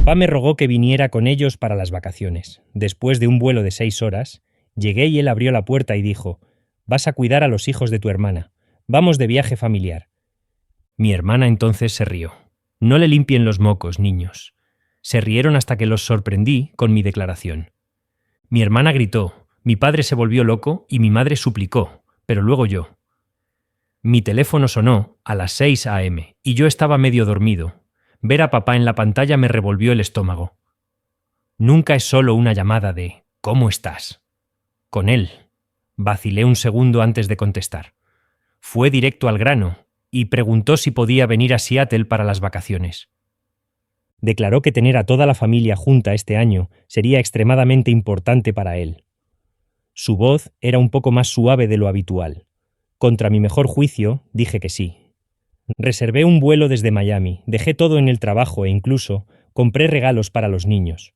Papá me rogó que viniera con ellos para las vacaciones. Después de un vuelo de 6 horas, llegué y él abrió la puerta y dijo: «Vas a cuidar a los hijos de tu hermana. Vamos de viaje familiar». Mi hermana entonces se rió. «No le limpien los mocos, niños». Se rieron hasta que los sorprendí con mi declaración. Mi hermana gritó, mi padre se volvió loco y mi madre suplicó, pero luego yo. Mi teléfono sonó a las 6 a.m. y yo estaba medio dormido. Ver a papá en la pantalla me revolvió el estómago. Nunca es solo una llamada de «¿Cómo estás?». Con él. Vacilé un segundo antes de contestar. Fue directo al grano y preguntó si podía venir a Seattle para las vacaciones. Declaró que tener a toda la familia junta este año sería extremadamente importante para él. Su voz era un poco más suave de lo habitual. Contra mi mejor juicio, dije que sí. Reservé un vuelo desde Miami, dejé todo en el trabajo e incluso compré regalos para los niños.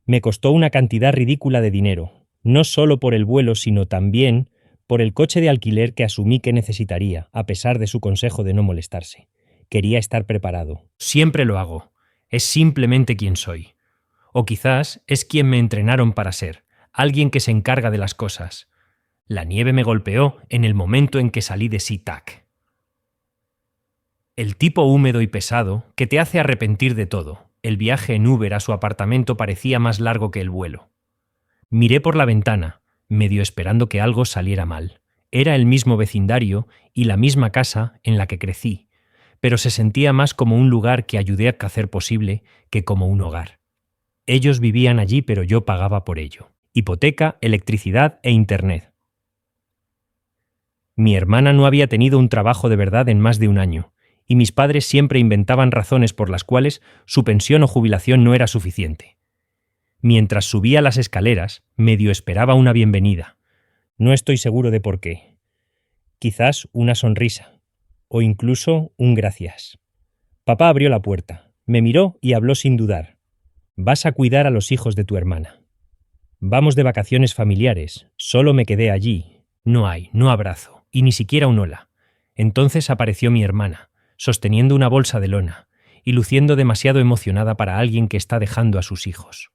Me costó una cantidad ridícula de dinero, no solo por el vuelo, sino también por el coche de alquiler que asumí que necesitaría, a pesar de su consejo de no molestarse. Quería estar preparado. Siempre lo hago. Es simplemente quien soy. O quizás es quien me entrenaron para ser, alguien que se encarga de las cosas. La nieve me golpeó en el momento en que salí de SeaTac. El tipo húmedo y pesado que te hace arrepentir de todo. El viaje en Uber a su apartamento parecía más largo que el vuelo. Miré por la ventana, medio esperando que algo saliera mal. Era el mismo vecindario y la misma casa en la que crecí, pero se sentía más como un lugar que ayudé a hacer posible que como un hogar. Ellos vivían allí, pero yo pagaba por ello. Hipoteca, electricidad e internet. Mi hermana no había tenido un trabajo de verdad en más de un año, y mis padres siempre inventaban razones por las cuales su pensión o jubilación no era suficiente. Mientras subía las escaleras, medio esperaba una bienvenida. No estoy seguro de por qué. Quizás una sonrisa. O incluso un gracias. Papá abrió la puerta, me miró y habló sin dudar. «Vas a cuidar a los hijos de tu hermana. Vamos de vacaciones familiares, solo me quedé allí. No abrazo, y ni siquiera un hola». Entonces apareció mi hermana, sosteniendo una bolsa de lona, y luciendo demasiado emocionada para alguien que está dejando a sus hijos.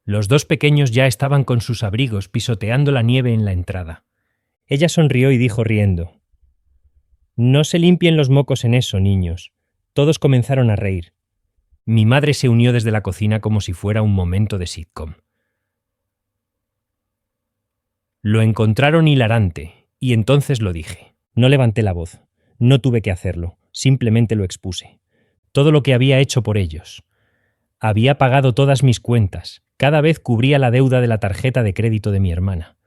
Los dos pequeños ya estaban con sus abrigos pisoteando la nieve en la entrada. Ella sonrió y dijo riendo: «No se limpien los mocos en eso, niños». Todos comenzaron a reír. Mi madre se unió desde la cocina como si fuera un momento de sitcom. Lo encontraron hilarante, y entonces lo dije. No levanté la voz. No tuve que hacerlo. Simplemente lo expuse. Todo lo que había hecho por ellos. Había pagado todas mis cuentas. Cada vez cubría la deuda de la tarjeta de crédito de mi hermana.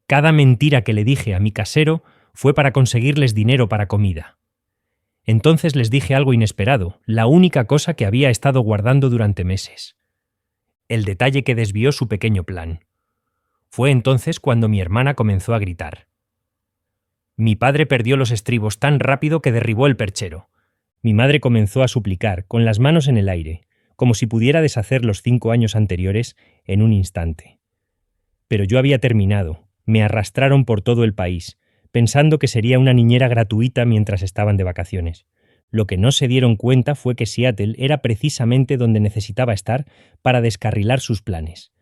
Cada mentira que le dije a mi casero fue para conseguirles dinero para comida. Entonces les dije algo inesperado, la única cosa que había estado guardando durante meses. El detalle que desvió su pequeño plan. Fue entonces cuando mi hermana comenzó a gritar. Mi padre perdió los estribos tan rápido que derribó el perchero. Mi madre comenzó a suplicar, con las manos en el aire, como si pudiera deshacer los 5 años anteriores en un instante. Pero yo había terminado. Me arrastraron por todo el país, pensando que sería una niñera gratuita mientras estaban de vacaciones. Lo que no se dieron cuenta fue que Seattle era precisamente donde necesitaba estar para descarrilar sus planes.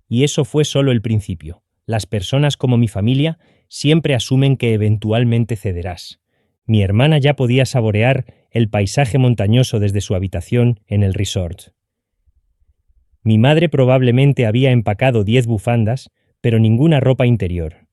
Y eso fue solo el principio. Las personas como mi familia siempre asumen que eventualmente cederás. Mi hermana ya podía saborear el paisaje montañoso desde su habitación en el resort. Mi madre probablemente había empacado 10 bufandas, pero ninguna ropa interior.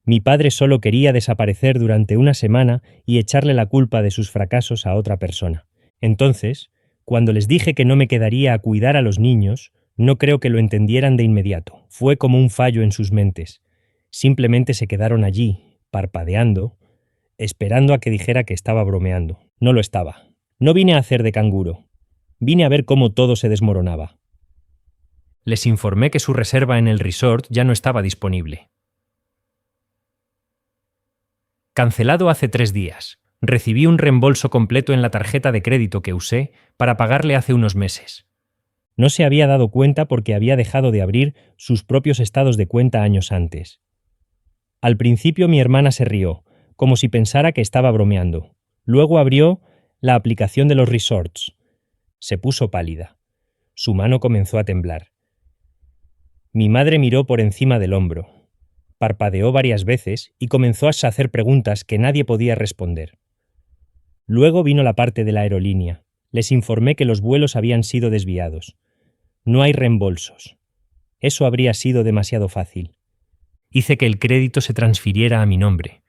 Mi padre solo quería desaparecer durante una semana y echarle la culpa de sus fracasos a otra persona. Entonces, cuando les dije que no me quedaría a cuidar a los niños, no creo que lo entendieran de inmediato. Fue como un fallo en sus mentes. Simplemente se quedaron allí, parpadeando, esperando a que dijera que estaba bromeando. No lo estaba. No vine a hacer de canguro. Vine a ver cómo todo se desmoronaba. Les informé que su reserva en el resort ya no estaba disponible. Cancelado hace 3 días. Recibí un reembolso completo en la tarjeta de crédito que usé para pagarle hace unos meses. No se había dado cuenta porque había dejado de abrir sus propios estados de cuenta años antes. Al principio mi hermana se rió, como si pensara que estaba bromeando. Luego abrió la aplicación de los resorts. Se puso pálida. Su mano comenzó a temblar. Mi madre miró por encima del hombro. Parpadeó varias veces y comenzó a hacer preguntas que nadie podía responder. Luego vino la parte de la aerolínea. Les informé que los vuelos habían sido desviados. No hay reembolsos. Eso habría sido demasiado fácil. Hice que el crédito se transfiriera a mi nombre,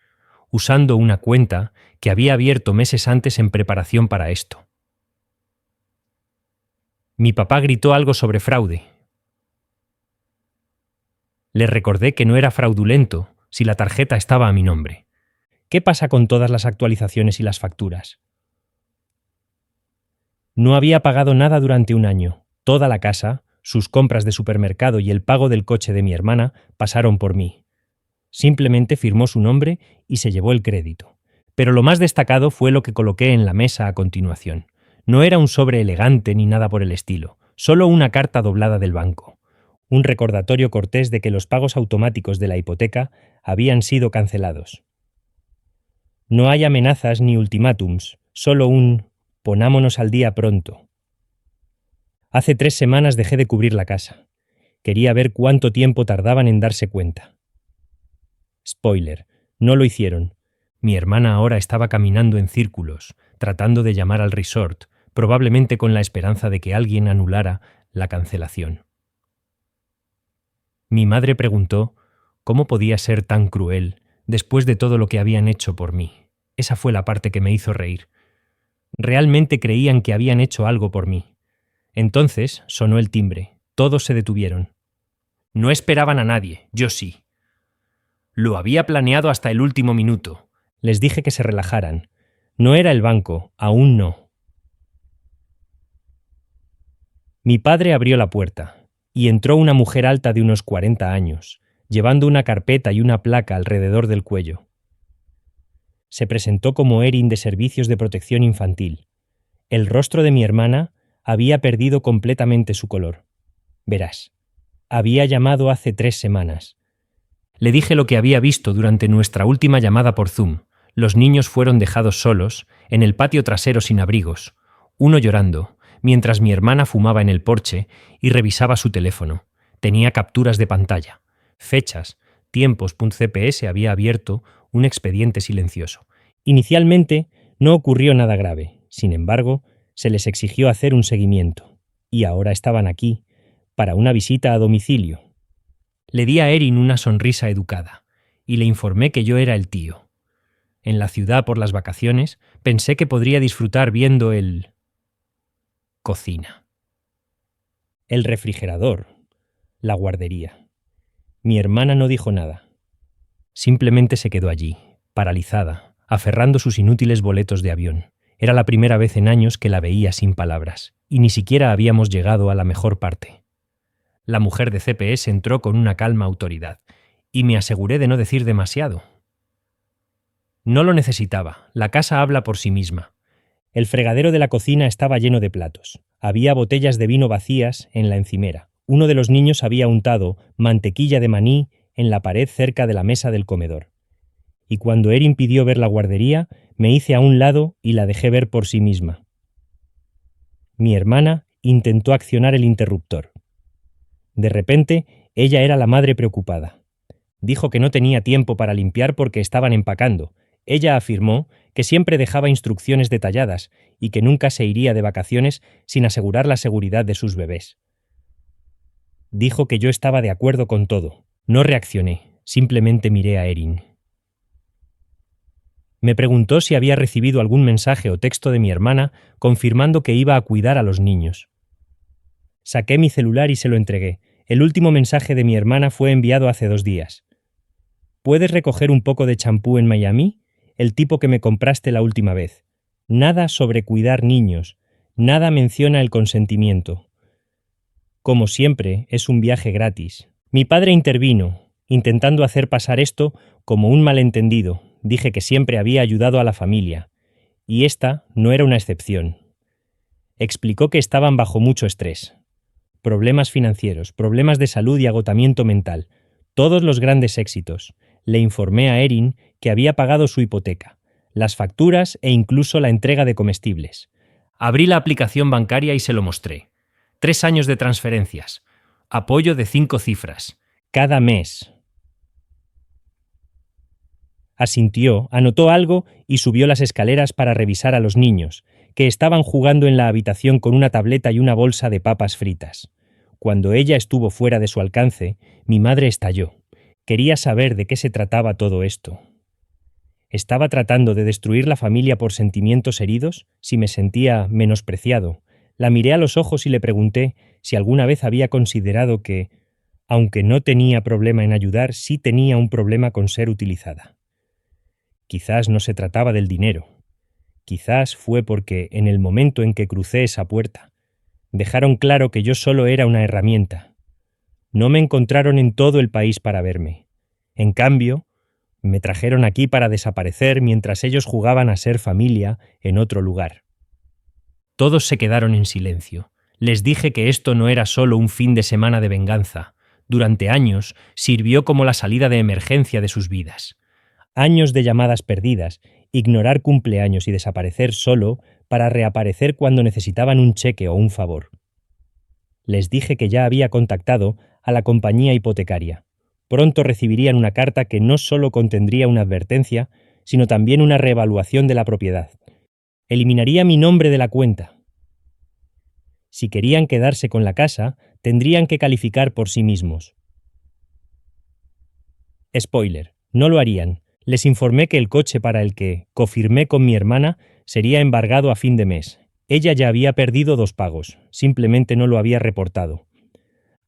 usando una cuenta que había abierto meses antes en preparación para esto. Mi papá gritó algo sobre fraude. Le recordé que no era fraudulento si la tarjeta estaba a mi nombre. ¿Qué pasa con todas las actualizaciones y las facturas? No había pagado nada durante un año. Toda la casa, sus compras de supermercado y el pago del coche de mi hermana pasaron por mí. Simplemente firmó su nombre y se llevó el crédito. Pero lo más destacado fue lo que coloqué en la mesa a continuación. No era un sobre elegante ni nada por el estilo, solo una carta doblada del banco. Un recordatorio cortés de que los pagos automáticos de la hipoteca habían sido cancelados. No hay amenazas ni ultimátums, solo un «ponámonos al día pronto». Hace 3 semanas dejé de cubrir la casa. Quería ver cuánto tiempo tardaban en darse cuenta. Spoiler, no lo hicieron. Mi hermana ahora estaba caminando en círculos, tratando de llamar al resort, probablemente con la esperanza de que alguien anulara la cancelación. Mi madre preguntó cómo podía ser tan cruel después de todo lo que habían hecho por mí. Esa fue la parte que me hizo reír. Realmente creían que habían hecho algo por mí. Entonces sonó el timbre. Todos se detuvieron. No esperaban a nadie, yo sí. Lo había planeado hasta el último minuto. Les dije que se relajaran. No era el banco, aún no. Mi padre abrió la puerta, y entró una mujer alta de unos 40 años, llevando una carpeta y una placa alrededor del cuello. Se presentó como Erin de Servicios de Protección Infantil. El rostro de mi hermana había perdido completamente su color. Verás, había llamado hace 3 semanas. Le dije lo que había visto durante nuestra última llamada por Zoom. Los niños fueron dejados solos, en el patio trasero sin abrigos, uno llorando, mientras mi hermana fumaba en el porche y revisaba su teléfono. Tenía capturas de pantalla, fechas, tiempos. CPS había abierto un expediente silencioso. Inicialmente no ocurrió nada grave. Sin embargo, se les exigió hacer un seguimiento. Y ahora estaban aquí, para una visita a domicilio. Le di a Erin una sonrisa educada, y le informé que yo era el tío. En la ciudad por las vacaciones, pensé que podría disfrutar viendo el... cocina. El refrigerador. La guardería. Mi hermana no dijo nada. Simplemente se quedó allí, paralizada, aferrando sus inútiles boletos de avión. Era la primera vez en años que la veía sin palabras, y ni siquiera habíamos llegado a la mejor parte. La mujer de CPS entró con una calma autoridad, y me aseguré de no decir demasiado. No lo necesitaba, la casa habla por sí misma. El fregadero de la cocina estaba lleno de platos. Había botellas de vino vacías en la encimera. Uno de los niños había untado mantequilla de maní en la pared cerca de la mesa del comedor. Y cuando Erin pidió ver la guardería, me hice a un lado y la dejé ver por sí misma. Mi hermana intentó accionar el interruptor. De repente, ella era la madre preocupada. Dijo que no tenía tiempo para limpiar porque estaban empacando. Ella afirmó que siempre dejaba instrucciones detalladas y que nunca se iría de vacaciones sin asegurar la seguridad de sus bebés. Dijo que yo estaba de acuerdo con todo. No reaccioné, simplemente miré a Erin. Me preguntó si había recibido algún mensaje o texto de mi hermana confirmando que iba a cuidar a los niños. Saqué mi celular y se lo entregué. El último mensaje de mi hermana fue enviado hace 2 días. ¿Puedes recoger un poco de champú en Miami? El tipo que me compraste la última vez. Nada sobre cuidar niños. Nada menciona el consentimiento. Como siempre, es un viaje gratis. Mi padre intervino, intentando hacer pasar esto como un malentendido. Dije que siempre había ayudado a la familia. Y esta no era una excepción. Explicó que estaban bajo mucho estrés. Problemas financieros, problemas de salud y agotamiento mental. Todos los grandes éxitos. Le informé a Erin que había pagado su hipoteca, las facturas e incluso la entrega de comestibles. Abrí la aplicación bancaria y se lo mostré. 3 años de transferencias. Apoyo de 5 cifras. Cada mes. Asintió, anotó algo y subió las escaleras para revisar a los niños, que estaban jugando en la habitación con una tableta y una bolsa de papas fritas. Cuando ella estuvo fuera de su alcance, mi madre estalló. Quería saber de qué se trataba todo esto. ¿Estaba tratando de destruir la familia por sentimientos heridos? Si me sentía menospreciado. La miré a los ojos y le pregunté si alguna vez había considerado que, aunque no tenía problema en ayudar, sí tenía un problema con ser utilizada. Quizás no se trataba del dinero. Quizás fue porque, en el momento en que crucé esa puerta, dejaron claro que yo solo era una herramienta. No me encontraron en todo el país para verme. En cambio, me trajeron aquí para desaparecer mientras ellos jugaban a ser familia en otro lugar. Todos se quedaron en silencio. Les dije que esto no era solo un fin de semana de venganza. Durante años sirvió como la salida de emergencia de sus vidas. Años de llamadas perdidas, ignorar cumpleaños y desaparecer solo para reaparecer cuando necesitaban un cheque o un favor. Les dije que ya había contactado a la compañía hipotecaria. Pronto recibirían una carta que no solo contendría una advertencia, sino también una reevaluación de la propiedad. Eliminaría mi nombre de la cuenta. Si querían quedarse con la casa, tendrían que calificar por sí mismos. Spoiler, no lo harían. Les informé que el coche para el que cofirmé con mi hermana sería embargado a fin de mes. Ella ya había perdido 2 pagos, simplemente no lo había reportado.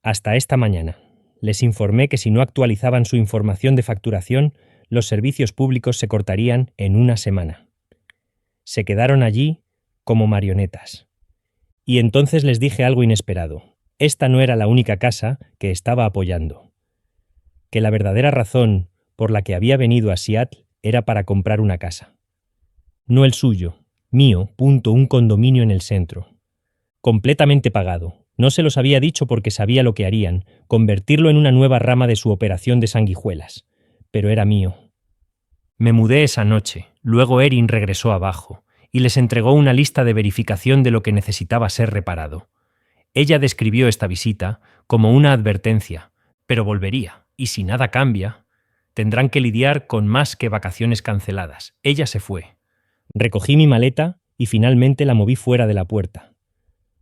Hasta esta mañana. Les informé que si no actualizaban su información de facturación, los servicios públicos se cortarían en 1 semana. Se quedaron allí como marionetas. Y entonces les dije algo inesperado. Esta no era la única casa que estaba apoyando. Que la verdadera razón por la que había venido a Seattle era para comprar una casa. No el suyo, mío, un condominio en el centro. Completamente pagado. No se los había dicho porque sabía lo que harían, convertirlo en una nueva rama de su operación de sanguijuelas. Pero era mío. Me mudé esa noche, luego Erin regresó abajo, y les entregó una lista de verificación de lo que necesitaba ser reparado. Ella describió esta visita como una advertencia, pero volvería, y si nada cambia, tendrán que lidiar con más que vacaciones canceladas. Ella se fue. Recogí mi maleta y finalmente la moví fuera de la puerta.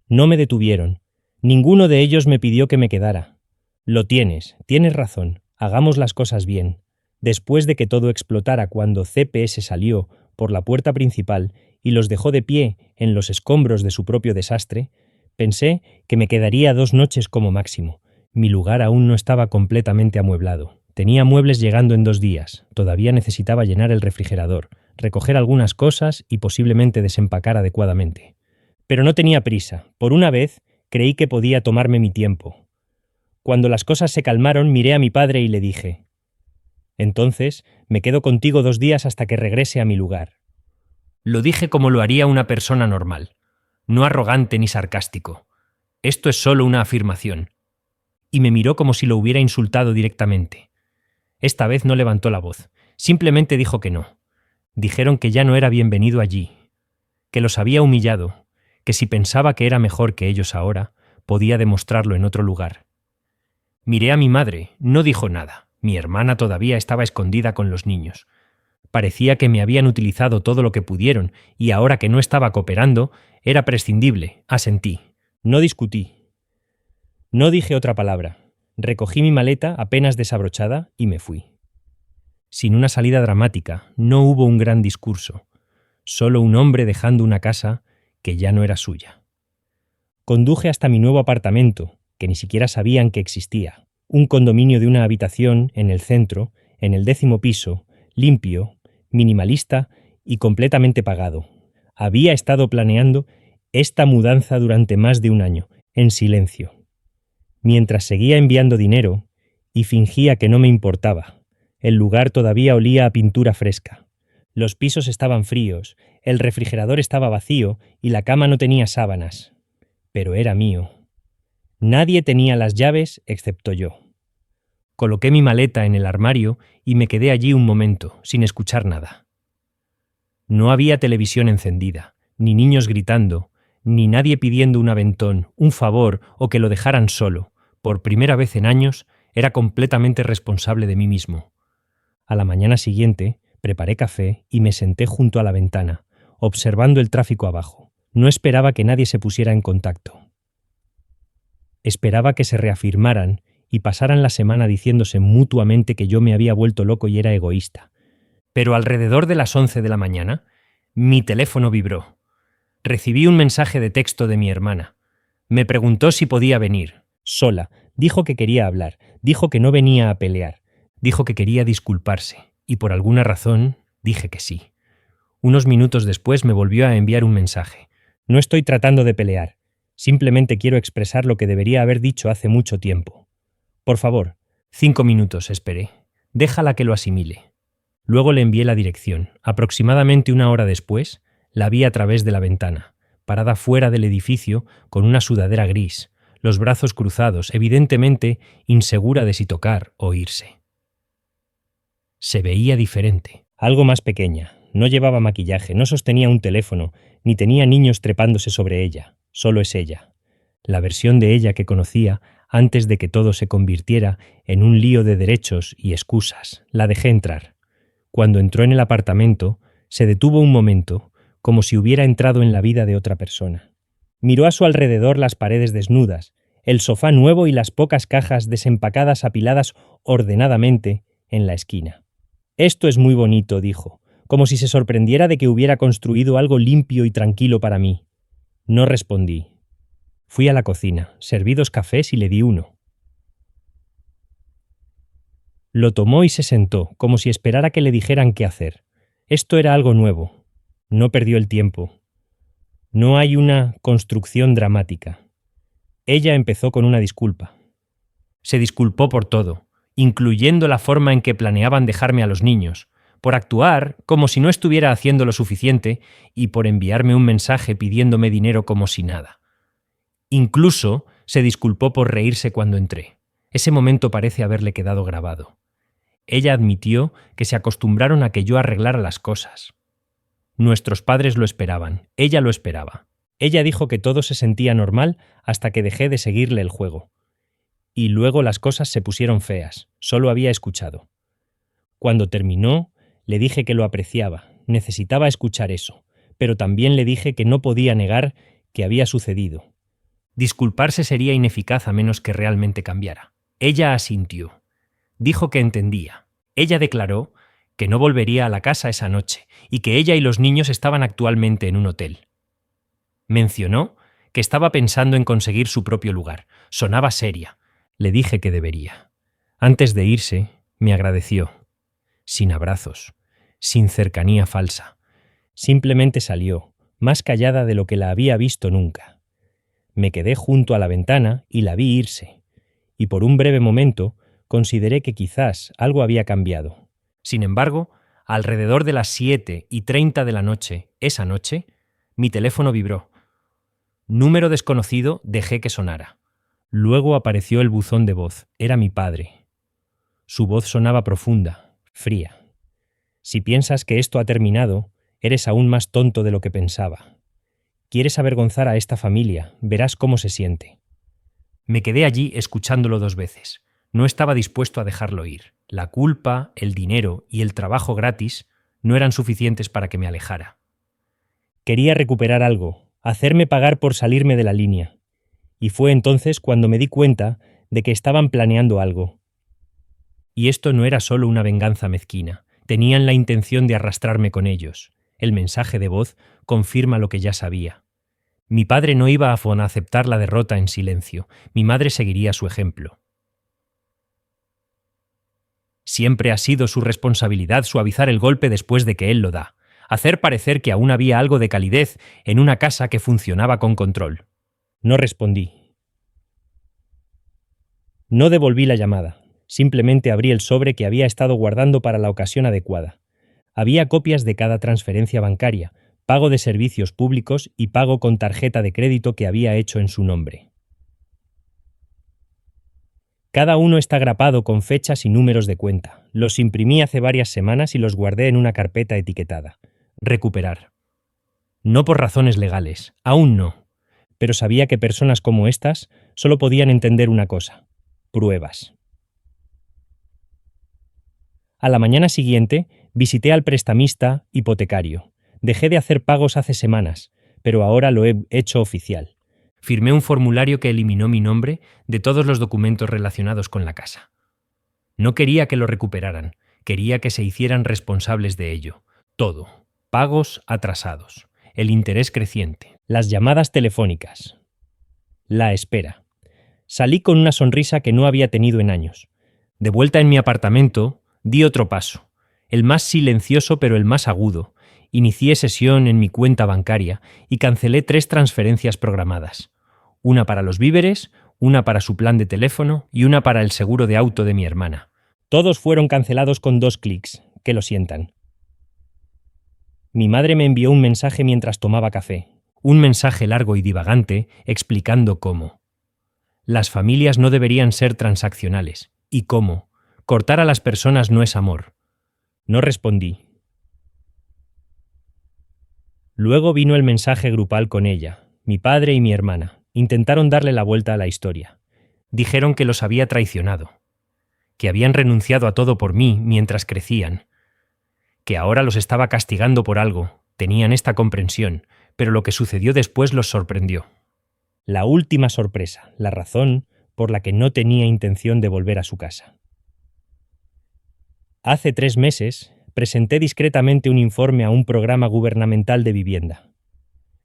No me detuvieron. Ninguno de ellos me pidió que me quedara. Lo tienes razón, hagamos las cosas bien. Después de que todo explotara cuando CPS salió por la puerta principal y los dejó de pie en los escombros de su propio desastre, pensé que me quedaría 2 noches como máximo. Mi lugar aún no estaba completamente amueblado. Tenía muebles llegando en 2 días. Todavía necesitaba llenar el refrigerador, recoger algunas cosas y posiblemente desempacar adecuadamente. Pero no tenía prisa. Por una vez, creí que podía tomarme mi tiempo. Cuando las cosas se calmaron, miré a mi padre y le dije: «Entonces, me quedo contigo 2 días hasta que regrese a mi lugar». Lo dije como lo haría una persona normal, no arrogante ni sarcástico. Esto es solo una afirmación. Y me miró como si lo hubiera insultado directamente. Esta vez no levantó la voz, simplemente dijo que no. Dijeron que ya no era bienvenido allí, que los había humillado, que si pensaba que era mejor que ellos ahora, podía demostrarlo en otro lugar. Miré a mi madre, no dijo nada. Mi hermana todavía estaba escondida con los niños. Parecía que me habían utilizado todo lo que pudieron, y ahora que no estaba cooperando, era prescindible. Asentí. No discutí. No dije otra palabra. Recogí mi maleta apenas desabrochada y me fui. Sin una salida dramática, no hubo un gran discurso. Solo un hombre dejando una casa que ya no era suya. Conduje hasta mi nuevo apartamento, que ni siquiera sabían que existía. Un condominio de una habitación en el centro, en el 10º piso, limpio, minimalista y completamente pagado. Había estado planeando esta mudanza durante más de 1 año, en silencio. Mientras seguía enviando dinero y fingía que no me importaba. El lugar todavía olía a pintura fresca. Los pisos estaban fríos, el refrigerador estaba vacío y la cama no tenía sábanas. Pero era mío. Nadie tenía las llaves excepto yo. Coloqué mi maleta en el armario y me quedé allí un momento, sin escuchar nada. No había televisión encendida, ni niños gritando, ni nadie pidiendo un aventón, un favor o que lo dejaran solo. Por primera vez en años, era completamente responsable de mí mismo. A la mañana siguiente, preparé café y me senté junto a la ventana, observando el tráfico abajo. No esperaba que nadie se pusiera en contacto. Esperaba que se reafirmaran y pasaran la semana diciéndose mutuamente que yo me había vuelto loco y era egoísta. Pero alrededor de las 11 de la mañana, mi teléfono vibró. Recibí un mensaje de texto de mi hermana. Me preguntó si podía venir. Sola. Dijo que quería hablar. Dijo que no venía a pelear. Dijo que quería disculparse. Y por alguna razón dije que sí. Unos minutos después me volvió a enviar un mensaje. No estoy tratando de pelear. Simplemente quiero expresar lo que debería haber dicho hace mucho tiempo. Por favor. 5 minutos, esperé. Déjala que lo asimile. Luego le envié la dirección. Aproximadamente una hora después, la vi a través de la ventana, parada fuera del edificio con una sudadera gris, los brazos cruzados, evidentemente insegura de si tocar o irse. Se veía diferente, algo más pequeña, no llevaba maquillaje, no sostenía un teléfono, ni tenía niños trepándose sobre ella, solo es ella. La versión de ella que conocía antes de que todo se convirtiera en un lío de derechos y excusas. La dejé entrar. Cuando entró en el apartamento, se detuvo un momento, como si hubiera entrado en la vida de otra persona. Miró a su alrededor las paredes desnudas, el sofá nuevo y las pocas cajas desempacadas apiladas ordenadamente en la esquina. «Esto es muy bonito», dijo, como si se sorprendiera de que hubiera construido algo limpio y tranquilo para mí. No respondí. Fui a la cocina, serví 2 cafés y le di uno. Lo tomó y se sentó, como si esperara que le dijeran qué hacer. Esto era algo nuevo. No perdió el tiempo. No hay una construcción dramática. Ella empezó con una disculpa. Se disculpó por todo, incluyendo la forma en que planeaban dejarme a los niños, por actuar como si no estuviera haciendo lo suficiente y por enviarme un mensaje pidiéndome dinero como si nada. Incluso se disculpó por reírse cuando entré. Ese momento parece haberle quedado grabado. Ella admitió que se acostumbraron a que yo arreglara las cosas. Nuestros padres lo esperaban, ella lo esperaba. Ella dijo que todo se sentía normal hasta que dejé de seguirle el juego. Y luego las cosas se pusieron feas, solo había escuchado. Cuando terminó, le dije que lo apreciaba, necesitaba escuchar eso, pero también le dije que no podía negar que había sucedido. Disculparse sería ineficaz a menos que realmente cambiara. Ella asintió. Dijo que entendía. Ella declaró que no volvería a la casa esa noche y que ella y los niños estaban actualmente en un hotel. Mencionó que estaba pensando en conseguir su propio lugar. Sonaba seria. Le dije que debería. Antes de irse, me agradeció. Sin abrazos, sin cercanía falsa. Simplemente salió, más callada de lo que la había visto nunca. Me quedé junto a la ventana y la vi irse. Y por un breve momento consideré que quizás algo había cambiado. Sin embargo, alrededor de las 7:30 de la noche, esa noche, mi teléfono vibró. Número desconocido, dejé que sonara. Luego apareció el buzón de voz. Era mi padre. Su voz sonaba profunda, fría. Si piensas que esto ha terminado, eres aún más tonto de lo que pensaba. Quieres avergonzar a esta familia, verás cómo se siente. Me quedé allí escuchándolo 2 veces. No estaba dispuesto a dejarlo ir. La culpa, el dinero y el trabajo gratis no eran suficientes para que me alejara. Quería recuperar algo, hacerme pagar por salirme de la línea. Y fue entonces cuando me di cuenta de que estaban planeando algo. Y esto no era solo una venganza mezquina. Tenían la intención de arrastrarme con ellos. El mensaje de voz confirma lo que ya sabía. Mi padre no iba a aceptar la derrota en silencio. Mi madre seguiría su ejemplo. Siempre ha sido su responsabilidad suavizar el golpe después de que él lo da, hacer parecer que aún había algo de calidez en una casa que funcionaba con control. No respondí. No devolví la llamada. Simplemente abrí el sobre que había estado guardando para la ocasión adecuada. Había copias de cada transferencia bancaria, pago de servicios públicos y pago con tarjeta de crédito que había hecho en su nombre. Cada uno está grapado con fechas y números de cuenta. Los imprimí hace varias semanas y los guardé en una carpeta etiquetada. Recuperar. No por razones legales, aún no. pero sabía que personas como estas solo podían entender una cosa: pruebas. A la mañana siguiente, visité al prestamista hipotecario. Dejé de hacer pagos hace semanas, pero ahora lo he hecho oficial. Firmé un formulario que eliminó mi nombre de todos los documentos relacionados con la casa. No quería que lo recuperaran, quería que se hicieran responsables de ello. Todo. Pagos atrasados, el interés creciente, las llamadas telefónicas, la espera. Salí con una sonrisa que no había tenido en años. De vuelta en mi apartamento, di otro paso, el más silencioso pero el más agudo. Inicié sesión en mi cuenta bancaria y cancelé 3 transferencias programadas. Una para los víveres, una para su plan de teléfono y una para el seguro de auto de mi hermana. Todos fueron cancelados con 2 clics, que lo sientan. Mi madre me envió un mensaje mientras tomaba café. Un mensaje largo y divagante explicando cómo las familias no deberían ser transaccionales y cómo cortar a las personas no es amor. No respondí. Luego vino el mensaje grupal con ella. Mi padre y mi hermana intentaron darle la vuelta a la historia. Dijeron que los había traicionado, que habían renunciado a todo por mí mientras crecían, que ahora los estaba castigando por algo. Tenían esta comprensión, pero lo que sucedió después los sorprendió. La última sorpresa, la razón por la que no tenía intención de volver a su casa. Hace 3 meses, presenté discretamente un informe a un programa gubernamental de vivienda.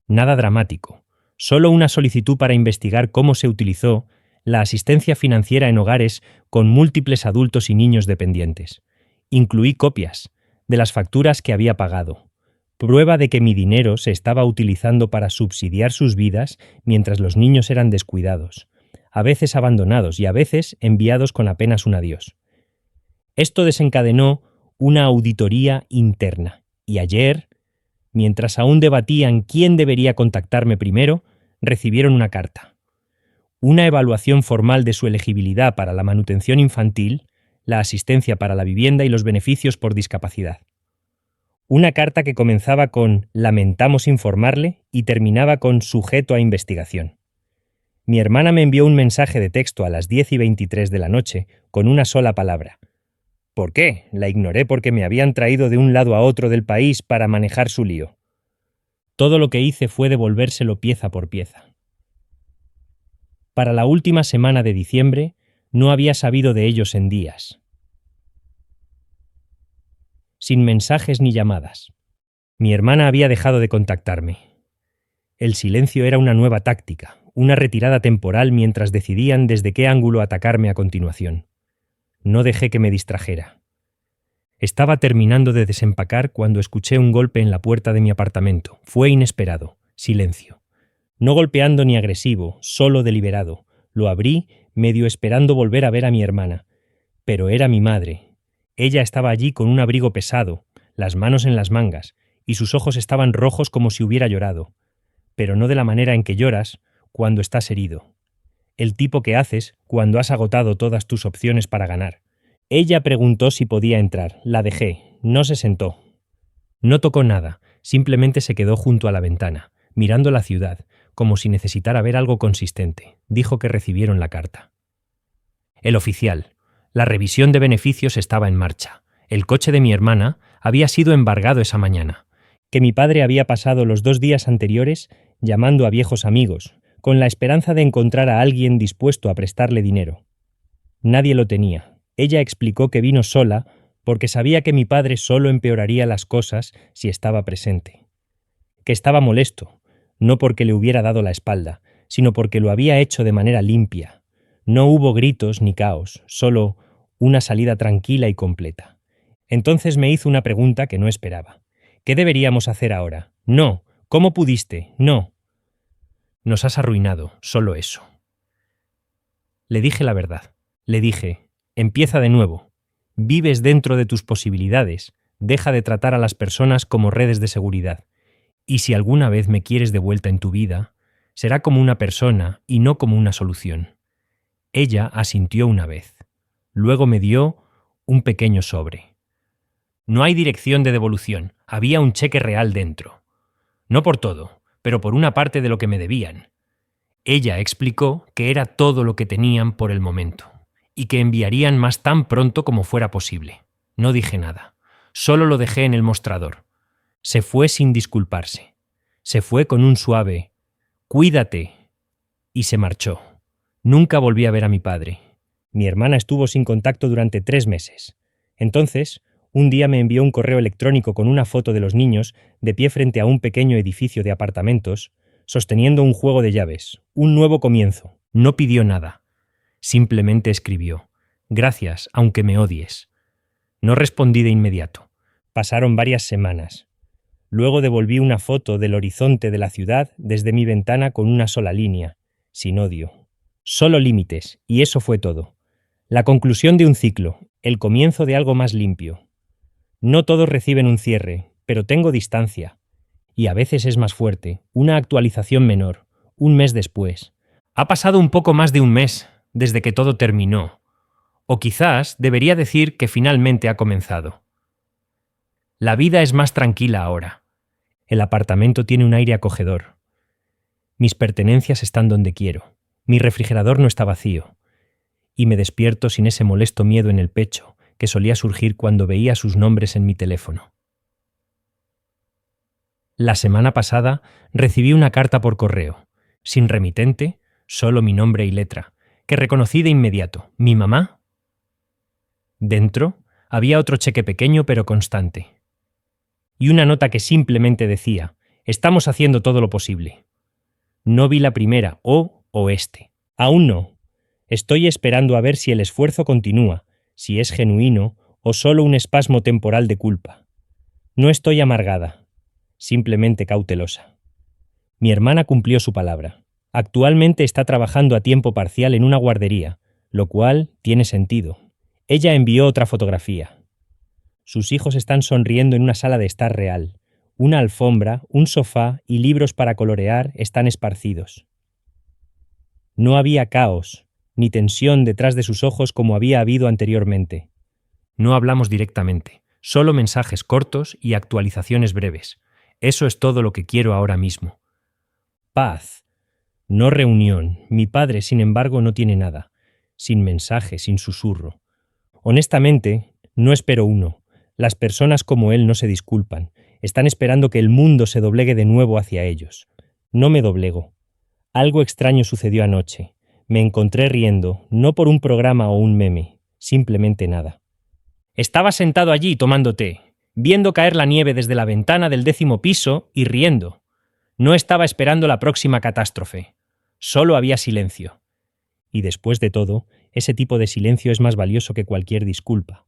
Nada dramático, solo una solicitud para investigar cómo se utilizó la asistencia financiera en hogares con múltiples adultos y niños dependientes. Incluí copias de las facturas que había pagado, prueba de que mi dinero se estaba utilizando para subsidiar sus vidas mientras los niños eran descuidados, a veces abandonados y a veces enviados con apenas un adiós. Esto desencadenó una auditoría interna, y ayer, mientras aún debatían quién debería contactarme primero, recibieron una carta. Una evaluación formal de su elegibilidad para la manutención infantil, la asistencia para la vivienda y los beneficios por discapacidad. Una carta que comenzaba con «lamentamos informarle» y terminaba con «sujeto a investigación». Mi hermana me envió un mensaje de texto a las 10:23 de la noche con una sola palabra. ¿Por qué? La ignoré porque me habían traído de un lado a otro del país para manejar su lío. Todo lo que hice fue devolvérselo pieza por pieza. Para la última semana de diciembre, no había sabido de ellos en días. Sin mensajes ni llamadas. Mi hermana había dejado de contactarme. El silencio era una nueva táctica, una retirada temporal mientras decidían desde qué ángulo atacarme a continuación. No dejé que me distrajera. Estaba terminando de desempacar cuando escuché un golpe en la puerta de mi apartamento. Fue inesperado. Silencio. No golpeando ni agresivo, solo deliberado. Lo abrí, medio esperando volver a ver a mi hermana. Pero era mi madre. Ella estaba allí con un abrigo pesado, las manos en las mangas, y sus ojos estaban rojos como si hubiera llorado. Pero no de la manera en que lloras cuando estás herido. El tipo que haces cuando has agotado todas tus opciones para ganar. Ella preguntó si podía entrar. La dejé. No se sentó. No tocó nada. Simplemente se quedó junto a la ventana, mirando la ciudad, como si necesitara ver algo consistente. Dijo que recibieron la carta. El oficial. La revisión de beneficios estaba en marcha. El coche de mi hermana había sido embargado esa mañana. Que mi padre había pasado los 2 días anteriores llamando a viejos amigos, con la esperanza de encontrar a alguien dispuesto a prestarle dinero. Nadie lo tenía. Ella explicó que vino sola porque sabía que mi padre solo empeoraría las cosas si estaba presente. Que estaba molesto, no porque le hubiera dado la espalda, sino porque lo había hecho de manera limpia. No hubo gritos ni caos, solo una salida tranquila y completa. Entonces me hizo una pregunta que no esperaba. ¿Qué deberíamos hacer ahora? No. ¿Cómo pudiste? No. Nos has arruinado, solo eso. Le dije la verdad. Le dije, empieza de nuevo. Vives dentro de tus posibilidades. Deja de tratar a las personas como redes de seguridad. Y si alguna vez me quieres de vuelta en tu vida, será como una persona y no como una solución. Ella asintió una vez. Luego me dio un pequeño sobre. No hay dirección de devolución. Había un cheque real dentro. No por todo, pero por una parte de lo que me debían. Ella explicó que era todo lo que tenían por el momento y que enviarían más tan pronto como fuera posible. No dije nada. Solo lo dejé en el mostrador. Se fue sin disculparse. Se fue con un suave «Cuídate» y se marchó. Nunca volví a ver a mi padre. Mi hermana estuvo sin contacto durante 3 meses. Entonces, un día me envió un correo electrónico con una foto de los niños de pie frente a un pequeño edificio de apartamentos, sosteniendo un juego de llaves, un nuevo comienzo. No pidió nada. Simplemente escribió: «Gracias, aunque me odies». No respondí de inmediato. Pasaron varias semanas. Luego devolví una foto del horizonte de la ciudad desde mi ventana con una sola línea, sin odio. Solo límites, y eso fue todo. La conclusión de un ciclo, el comienzo de algo más limpio. No todos reciben un cierre, pero tengo distancia. Y a veces es más fuerte, una actualización menor, un mes después. Ha pasado un poco más de un mes desde que todo terminó. O quizás debería decir que finalmente ha comenzado. La vida es más tranquila ahora. El apartamento tiene un aire acogedor. Mis pertenencias están donde quiero. Mi refrigerador no está vacío. Y me despierto sin ese molesto miedo en el pecho que solía surgir cuando veía sus nombres en mi teléfono. La semana pasada recibí una carta por correo, sin remitente, solo mi nombre y letra, que reconocí de inmediato. ¿Mi mamá? Dentro había otro cheque pequeño pero constante. Y una nota que simplemente decía: «Estamos haciendo todo lo posible». No vi la primera, o este. Aún no. Estoy esperando a ver si el esfuerzo continúa, si es genuino o solo un espasmo temporal de culpa. No estoy amargada, simplemente cautelosa. Mi hermana cumplió su palabra. Actualmente está trabajando a tiempo parcial en una guardería, lo cual tiene sentido. Ella envió otra fotografía. Sus hijos están sonriendo en una sala de estar real. Una alfombra, un sofá y libros para colorear están esparcidos. No había caos, ni tensión detrás de sus ojos como había habido anteriormente. No hablamos directamente, solo mensajes cortos y actualizaciones breves. Eso es todo lo que quiero ahora mismo. Paz. No reunión. Mi padre, sin embargo, no tiene nada. Sin mensaje, sin susurro. Honestamente, no espero uno. Las personas como él no se disculpan. Están esperando que el mundo se doblegue de nuevo hacia ellos. No me doblego. Algo extraño sucedió anoche. Me encontré riendo, no por un programa o un meme, simplemente nada. Estaba sentado allí tomando té, viendo caer la nieve desde la ventana del 10º piso y riendo. No estaba esperando la próxima catástrofe. Solo había silencio. Y después de todo, ese tipo de silencio es más valioso que cualquier disculpa.